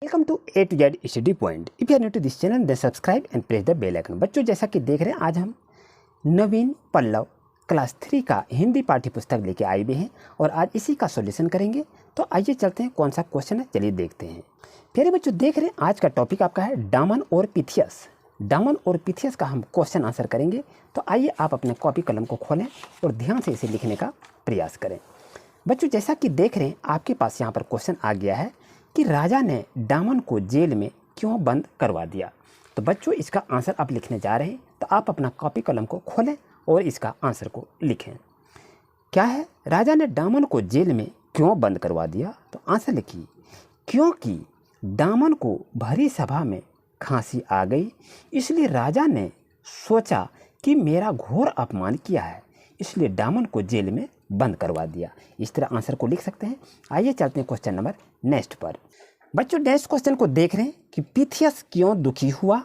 Welcome to A to Z study point. If you are new to this channel then subscribe and press the bell icon. बच्चों, जैसा कि देख रहे हैं, आज हम नवीन पल्लव क्लास 3 का हिंदी पाठ्य पुस्तक लेके आए हुए हैं और आज इसी का सॉल्यूशन करेंगे। तो आइए चलते हैं, कौन सा क्वेश्चन है चलिए देखते हैं। प्यारे बच्चों, देख रहे हैं आज का टॉपिक आपका है डामन और पिथियस। डामन और पिथियस का हम क्वेश्चन आंसर करेंगे। तो आइए आप अपने कॉपी कलम को खोलें और ध्यान से इसे लिखने का प्रयास करें। बच्चों, जैसा कि देख रहे हैं आपके पास यहाँ पर क्वेश्चन आ गया है कि राजा ने डामन को जेल में क्यों बंद करवा दिया। तो बच्चों, इसका आंसर आप लिखने जा रहे हैं, तो आप अपना कॉपी कलम को खोलें और इसका आंसर को लिखें। क्या है, राजा ने डामन को जेल में क्यों बंद करवा दिया। तो आंसर लिखिए, क्योंकि डामन को भरी सभा में खांसी आ गई, इसलिए राजा ने सोचा कि मेरा घोर अपमान किया है, इसलिए डामन को जेल में बंद करवा दिया। इस तरह आंसर को लिख सकते हैं। आइए चलते हैं क्वेश्चन नंबर नेक्स्ट पर। बच्चों, नेक्स्ट क्वेश्चन को देख रहे हैं कि पिथियस क्यों दुखी हुआ।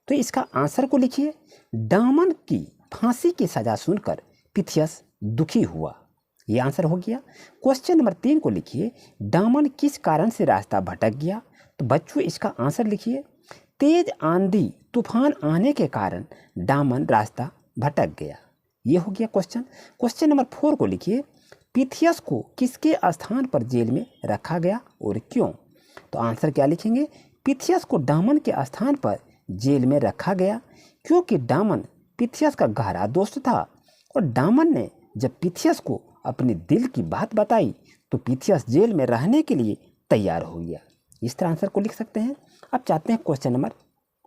तो इसका आंसर को लिखिए, डामन की फांसी की सजा सुनकर पिथियस दुखी हुआ। ये आंसर हो गया। क्वेश्चन नंबर 3 को लिखिए, डामन किस कारण से रास्ता भटक गया। तो बच्चों, इसका आंसर लिखिए, तेज आंधी तूफान आने के कारण डामन रास्ता भटक गया। ये हो गया क्वेश्चन। क्वेश्चन नंबर 4 को लिखिए, पिथियस को किसके स्थान पर जेल में रखा गया और क्यों। तो आंसर क्या लिखेंगे, पिथियस को डामन के स्थान पर जेल में रखा गया क्योंकि डामन पिथियस का गहरा दोस्त था और डामन ने जब पिथियस को अपने दिल की बात बताई तो पिथियस जेल में रहने के लिए तैयार हो गया। इस तरह आंसर को लिख सकते हैं। अब चाहते हैं क्वेश्चन नंबर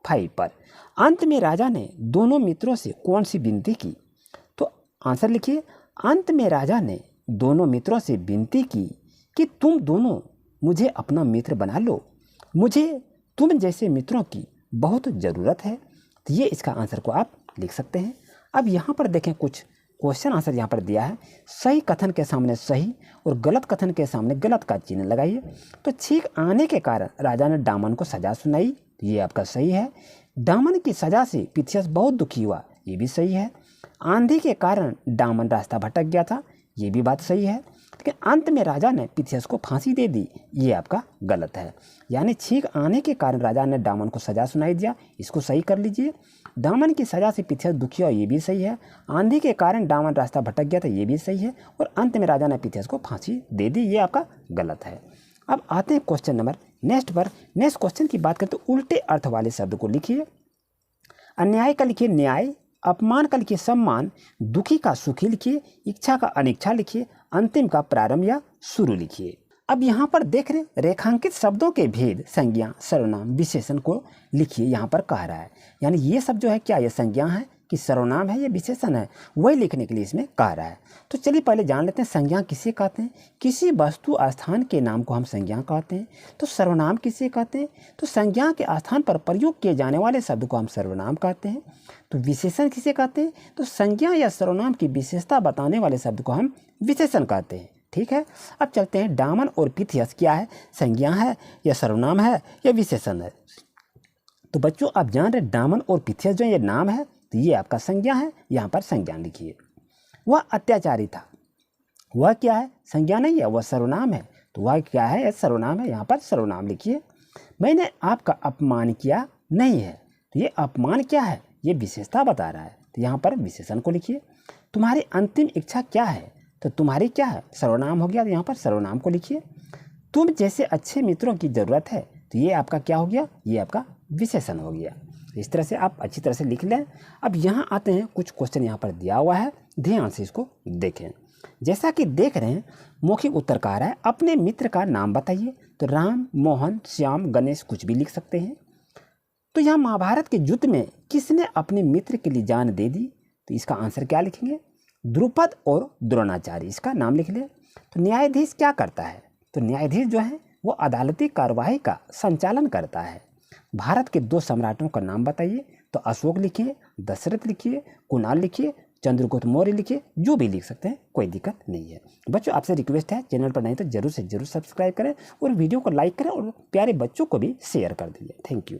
5 पर। अंत में राजा ने दोनों मित्रों से कौन सी विनती की। तो आंसर लिखिए, अंत में राजा ने दोनों मित्रों से विनती की कि तुम दोनों मुझे अपना मित्र बना लो, मुझे तुम जैसे मित्रों की बहुत ज़रूरत है। तो ये इसका आंसर को आप लिख सकते हैं। अब यहाँ पर देखें, कुछ क्वेश्चन आंसर यहाँ पर दिया है। सही कथन के सामने सही और गलत कथन के सामने गलत का चिन्ह लगाइए। तो छींक आने के कारण राजा ने डामन को सजा सुनाई, ये आपका सही है। डामन की सजा से पिथियस बहुत दुखी हुआ, ये भी सही है। आंधी के कारण डामन रास्ता भटक गया था, ये भी बात सही है। लेकिन अंत में राजा ने पिथियस को फांसी दे दी, ये आपका गलत है। यानी छींक आने के कारण राजा ने डामन को सजा सुनाई दिया, इसको सही कर लीजिए। डामन की सजा से पिथियस दुखी हुआ, ये भी सही है। आंधी के कारण डामन रास्ता भटक गया था, ये भी सही है। और अंत में राजा ने पिथियस को फांसी दे दी, ये आपका गलत है। अब आते हैं क्वेश्चन नंबर नेक्स्ट पर। नेक्स्ट क्वेश्चन की बात करें तो उल्टे अर्थ वाले शब्द को लिखिए। अन्याय का लिखिए न्याय, अपमान का लिखिए सम्मान, दुखी का सुखी लिखिए, इच्छा का अनिच्छा लिखिए, अंतिम का प्रारंभ या शुरू लिखिए। अब यहाँ पर देख रहे हैं रेखांकित शब्दों के भेद, संज्ञा, सर्वनाम, विशेषण को लिखिए। यहाँ पर कह रहा है, यानी ये सब जो है क्या ये संज्ञा है कि सर्वनाम है या विशेषण है, वही लिखने के लिए इसमें कह रहा है। तो चलिए पहले जान लेते हैं संज्ञा किसे कहते हैं। किसी वस्तु स्थान के नाम को हम संज्ञा कहते हैं। तो सर्वनाम किसे कहते हैं, तो संज्ञा के स्थान पर प्रयोग किए जाने वाले शब्द को हम सर्वनाम कहते हैं। तो विशेषण किसे कहते हैं, तो संज्ञा या सर्वनाम की विशेषता बताने वाले शब्द को हम विशेषण कहते हैं। ठीक है। अब चलते हैं, डामन और पिथियस क्या है, संज्ञा है या सर्वनाम है या विशेषण है। तो बच्चों, आप जान रहे डामन और पिथियस जो ये नाम है, तो ये आपका संज्ञा है, यहाँ पर संज्ञा लिखिए। वह अत्याचारी था, वह क्या है, संज्ञा नहीं है, वह सर्वनाम है। तो वह क्या है, सर्वनाम है, यहाँ पर सर्वनाम लिखिए। मैंने आपका अपमान किया नहीं है, तो ये अपमान क्या है, ये विशेषता बता रहा है, तो यहाँ पर विशेषण को लिखिए। तुम्हारी अंतिम इच्छा क्या है, तो तुम्हारी क्या है, सर्वनाम हो गया, तो यहाँ पर सर्वनाम को लिखिए। तुम जैसे अच्छे मित्रों की ज़रूरत है, तो ये आपका क्या हो गया, ये आपका विशेषण हो गया। इस तरह से आप अच्छी तरह से लिख लें। अब यहाँ आते हैं, कुछ क्वेश्चन यहाँ पर दिया हुआ है, ध्यान से इसको देखें। जैसा कि देख रहे हैं, मौखिक उत्तर कह रहा है अपने मित्र का नाम बताइए। तो राम, मोहन, श्याम, गणेश, कुछ भी लिख सकते हैं। तो यहाँ महाभारत के युद्ध में किसने अपने मित्र के लिए जान दे दी। तो इसका आंसर क्या लिखेंगे, द्रुपद और द्रोणाचार्य, इसका नाम लिख लें। तो न्यायाधीश क्या करता है, तो न्यायाधीश जो है वो अदालती कार्यवाही का संचालन करता है। भारत के 2 सम्राटों का नाम बताइए। तो अशोक लिखिए, दशरथ लिखिए, कुणाल लिखिए, चंद्रगुप्त मौर्य लिखिए, जो भी लिख सकते हैं, कोई दिक्कत नहीं है। बच्चों, आपसे रिक्वेस्ट है, चैनल पर नहीं तो जरूर से जरूर सब्सक्राइब करें और वीडियो को लाइक करें और प्यारे बच्चों को भी शेयर कर दीजिए। Thank you.